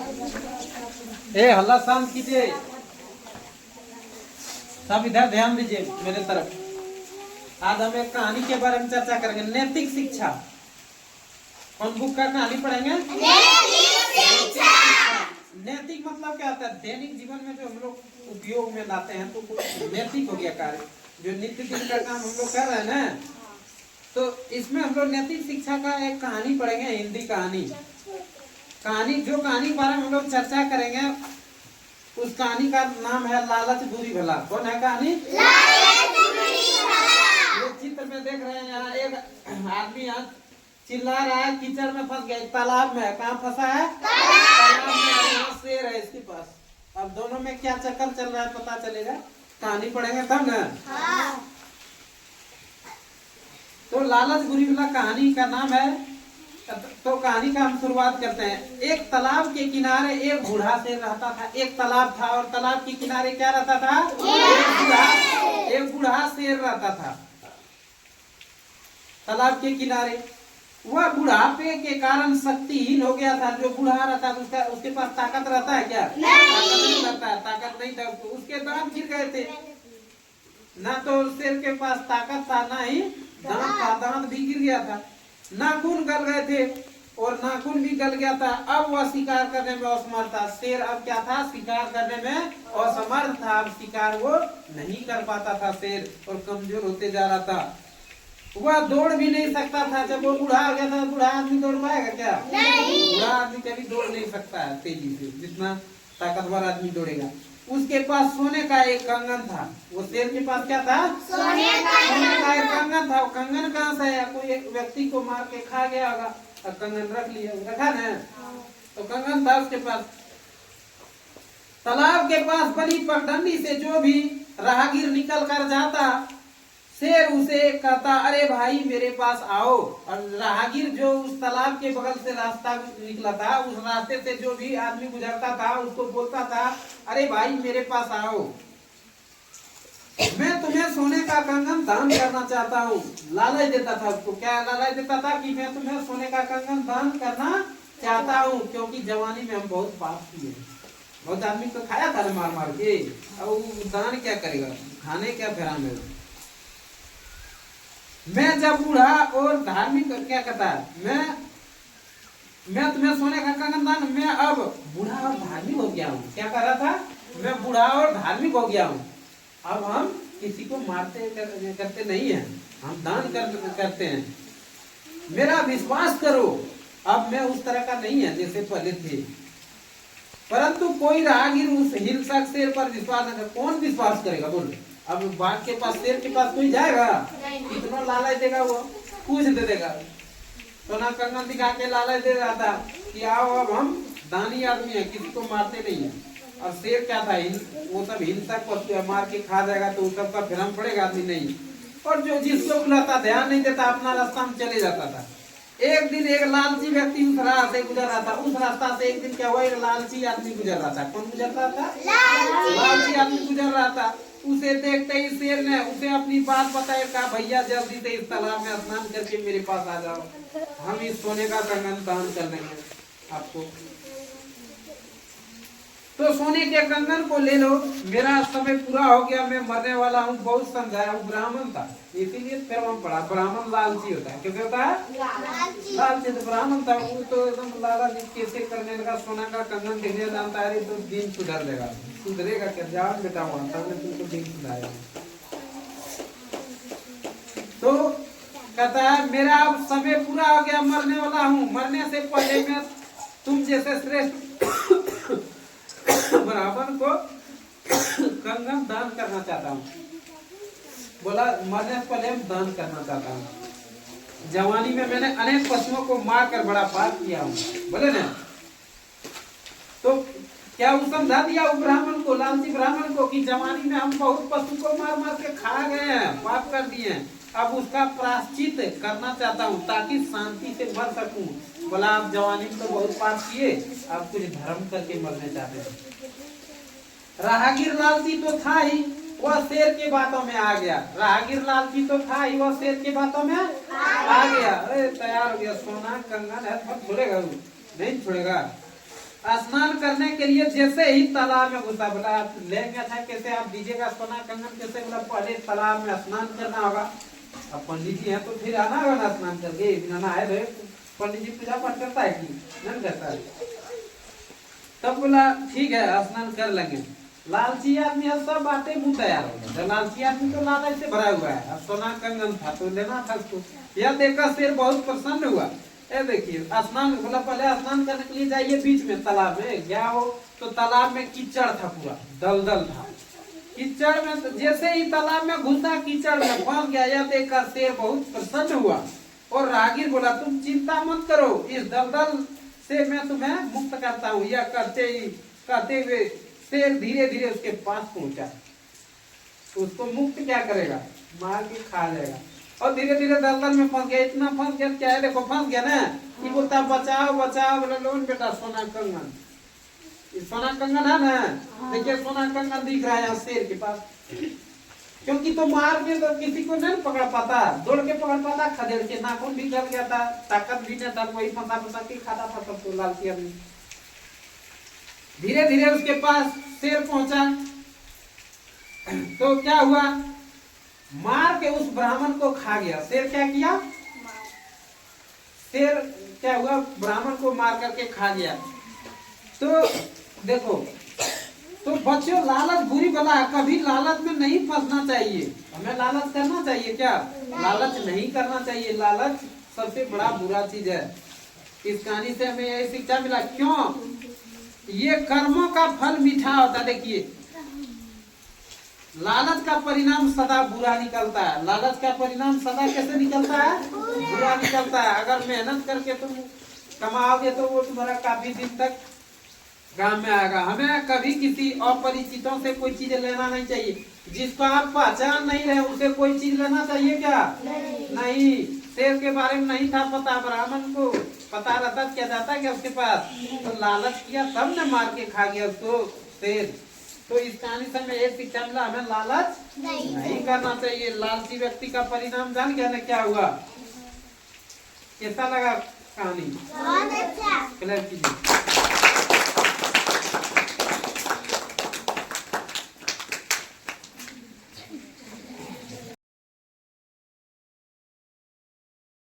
ए हल्ला शांत कीजिए, सब इधर ध्यान दीजिए मेरे तरफ। आज हम एक कहानी के बारे में चर्चा करेंगे, नैतिक शिक्षा। कौन बुक का कहानी पढ़ेंगे? नैतिक मतलब क्या होता है? दैनिक जीवन में जो हम लोग उपयोग में लाते हैं तो नैतिक हो गया कार्य। जो नित्य दिन का काम हम लोग कर रहे हैं ना, तो इसमें हम लोग नैतिक शिक्षा का एक कहानी पढ़ेंगे, हिंदी कहानी। जो कहानी के बारे में हम लोग चर्चा करेंगे, उस कहानी का नाम है लालच बुरी भला। कौन है कहानी? ये चित्र में देख रहे हैं, यहाँ एक आदमी यहाँ चिल्ला रहा है, कीचड़ में फंस गया, तालाब में। कहाँ फंसा है? तालाब में। शेर है इसके पास। अब दोनों में क्या चक्कर चल रहा है पता चलेगा, कहानी पढ़ेंगे तब ना। तो लालच बुरी भला कहानी का नाम है। तो कहानी का हम शुरुआत करते हैं। एक तालाब के किनारे एक बूढ़ा शेर रहता था। एक तालाब था और तालाब के किनारे क्या रहता था? एक बूढ़ा शेर रहता था तालाब के किनारे। वह बुढ़ापे के कारण शक्तिहीन हो गया था। जो बूढ़ा रहता है उसके पास ताकत रहता है क्या? ताकत नहीं रहता है, ताकत नहीं था। उसके दांत गिर गए थे। ना तो शेर के पास ताकत था, ना ही दांत था, दांत भी गिर गया था। नाखून गल गए थे और नाखून भी गल गया था। अब वह शिकार करने में असमर्थ था। शेर अब क्या था? शिकार करने में असमर्थ था। अब शिकार वो नहीं कर पाता था शेर, और कमजोर होते जा रहा था। वह दौड़ भी नहीं सकता था। जब वो बूढ़ा हो गया था, बूढ़ा आदमी दौड़ पाएगा क्या? नहीं। बूढ़ा आदमी कभी दौड़ नहीं सकता है तेजी से, जितना ताकतवर आदमी दौड़ेगा। उसके पास सोने का एक कंगन था। वो शेर के पास क्या था? सोने का एक कंगन था। वो कंगन कहाँ से आया? कोई एक व्यक्ति को मार के खा गया होगा और कंगन रख लिया, रखा ना, तो कंगन था उसके पास। तालाब के पास बड़ी पगडंडी से जो भी राहगीर निकल कर जाता, शेर उसे कहता, अरे भाई मेरे पास आओ। और राहगीर जो उस तालाब के बगल से रास्ता निकला था, उस रास्ते से जो भी आदमी गुजरता था उसको बोलता था, अरे भाई मेरे पास आओ, मैं तुम्हें सोने का कंगन दान करना चाहता हूँ। लालच देता था उसको। क्या लालच देता था? कि मैं तुम्हें सोने का कंगन दान करना चाहता हूँ, क्योंकि जवानी में हम बहुत पाप किए, बहुत आदमी को खाया था मार मार के। अब दान क्या करेगा, खाने क्या फेरा में। मैं जब बूढ़ा और धार्मिक क्या कहता है, मैं तुम्हें सोने का कंगन दान, मैं अब बूढ़ा और धार्मिक हो गया हूँ। क्या कर रहा था? मैं बूढ़ा और धार्मिक हो गया हूँ। अब हम किसी को मारते करते नहीं है, हम दान करते हैं। मेरा विश्वास करो, अब मैं उस तरह का नहीं है जैसे पहले थे। परंतु कोई राहगीर उस हिंसक शेर पर विश्वास न करे। कौन विश्वास करेगा बोल? अब बाघ के पास, शेर के पास कोई जाएगा? कितना लालच देगा वो, कुछ दे देगा। सोना कंगन दिखा के लालच दे रहा था कि आओ अब हम दानी आदमी है, किसी को मारते नहीं है। और शेर क्या था? वो सब हिंसक पशु है, मार के खा जाएगा तो उस सब का भ्रम पड़ेगा आदमी नहीं। और जो जिसको बुलाता ध्यान नहीं देता, अपना रास्ता में चले जाता था। एक दिन एक लालची व्यक्ति उस रास्ते से गुजर रहा था। उस रास्ता से एक दिन क्या हुआ, एक लालची आदमी गुजर रहा था। कौन गुजर रहा था? लालची आदमी गुजर रहा था। उसे देखते ही शेर ने उसे अपनी बात बताई, कहा भैया जल्दी से इस तालाब में स्नान करके मेरे पास आ जाओ, हम इस सोने का कंगन दान कर देंगे आपको। तो सोने के कंगन को ले लो, मेरा समय पूरा हो गया, मैं मरने वाला हूँ। बहुत समझाया। वो ब्राह्मण था, इसीलिए फिर हम पढ़ा, ब्राह्मण लालची होता है। क्या होता है? लालची। तो ब्राह्मण था, वो तो एकदम लालच कैसे करने लगा, सोना का कंगन देखने जानता है, तो दिन सुधर देगा। सुधरेगा क्या? जान बेटा हुआ तब ने तुमको दिन सुधारेगा। तो कहता है मेरा अब समय पूरा हो गया, मरने वाला हूँ। मरने से पहले मैं तुम जैसे श्रेष्ठ ब्राह्मण को कंगन दान करना चाहता हूँ। बोला मरने से पहले दान करना चाहता हूँ। जवानी में मैंने अनेक पशुओं को मारकर बड़ा पाप किया हूँ, बोले ना। तो क्या वो समझा दिया वो ब्राह्मण को, लालची ब्राह्मण को, कि जवानी में हम बहुत पशु को मार मार के खा गए हैं, पाप कर दिए हैं, अब उसका प्रायश्चित करना चाहता हूँ ताकि शांति से मर सकूं। बोला आप जवानी में तो बहुत पाप किए, आप कुछ धर्म करके मरने चाहते हैं। राहगीर लालची तो था ही, वह शेर के बातों में आ गया। राहगीर लालची तो था ही, वह शेर के बातों में आ गया। अरे तैयार हो गया, सोना कंगन है, छोड़ेगा वो नहीं छोड़ेगा। स्नान करने के लिए जैसे ही तालाब में घुसा, बोला आप लेंगे था कैसे आप दीजिएगा सोना कंगन कैसे, बोला पहले तालाब में स्नान करना होगा। अब पंडित जी हैं तो फिर आना होगा ना स्नान करके, बिना नहाए रहे पंडित जी पूजा पाठ करता है कि नहीं करता है। तब बोला ठीक है स्नान कर लेंगे। लालची आदमी है, सब बातें मुंह तैयार हो गया। लालची आदमी तो लालच से भरा हुआ है, अब सोना कंगन था तो लेना था उसको। यह देखकर शेर बहुत प्रसन्न हुआ। ये देखिए स्नान, बोला पहले स्नान करने के लिए जाइए बीच में तालाब में गया हो तो तालाब में कीचड़ था, पूरा दलदल था। कीचड़ में तो जैसे ही तालाब में घुसा कीचड़ में फंस गया। यह देखकर शेर बहुत प्रसन्न हुआ और राहगीर बोला तुम चिंता मत करो, इस दलदल से मैं तुम्हें मुक्त करता हूँ। यह कहते हुए शेर धीरे धीरे उसके पास पहुंचा। उसको मुक्त क्या करेगा, मार के खा जाएगा। और धीरे धीरे दलदल में फंस गया, इतना फंस गया क्या है, देखो फंस गया ना, कि बोलता बचाओ बचाओ। बोले लोन बेटा सोना कंगन, सोना कंगन है ना, देखिए सोना कंगन दिख रहा है यहाँ शेर के पास। क्योंकि तो मार के तो किसी को नहीं पकड़ पाता, दौड़ के पकड़ पाता, खदेड़ के नाखून भी गल गया था, ताकत भी नहीं था, वही फंसा फंसा के खाता था सबको लालची आदमी। धीरे धीरे उसके पास शेर पहुंचा तो क्या हुआ, मार के उस ब्राह्मण को खा गया। शेर क्या किया, शेर क्या हुआ, ब्राह्मण को मार करके खा गया। तो देखो, तो बच्चों लालच बुरी बला है, कभी लालच में नहीं फंसना चाहिए। हमें लालच करना चाहिए क्या, लालच नहीं करना चाहिए। लालच सबसे बड़ा बुरा चीज है। इस कहानी से हमें यही शिक्षा मिला। क्यों, ये कर्मों का फल मीठा होता है। देखिए लालच का परिणाम सदा बुरा निकलता है। लालच का परिणाम सदा कैसे निकलता है, बुरा निकलता है। अगर मेहनत करके तुम कमाओगे तो वो तुम्हारा काफी दिन तक काम में आएगा। हमें कभी किसी अपरिचितों से कोई चीज लेना नहीं चाहिए। जिसको आप पहचान नहीं रहे उसे कोई चीज लेना चाहिए क्या, नहीं। शेर के बारे में नहीं था पता, ब्राह्मण को पता रहता क्या जाता क्या उसके पास, तो लालच किया तब ने मार के खा गया उसको शेर। तो इस कहानी से हमें एक शिक्षा मिला, हमें लालच नहीं करना चाहिए। लालची व्यक्ति का परिणाम जान गया ना क्या हुआ। कैसा लगा कहानी, बहुत अच्छा।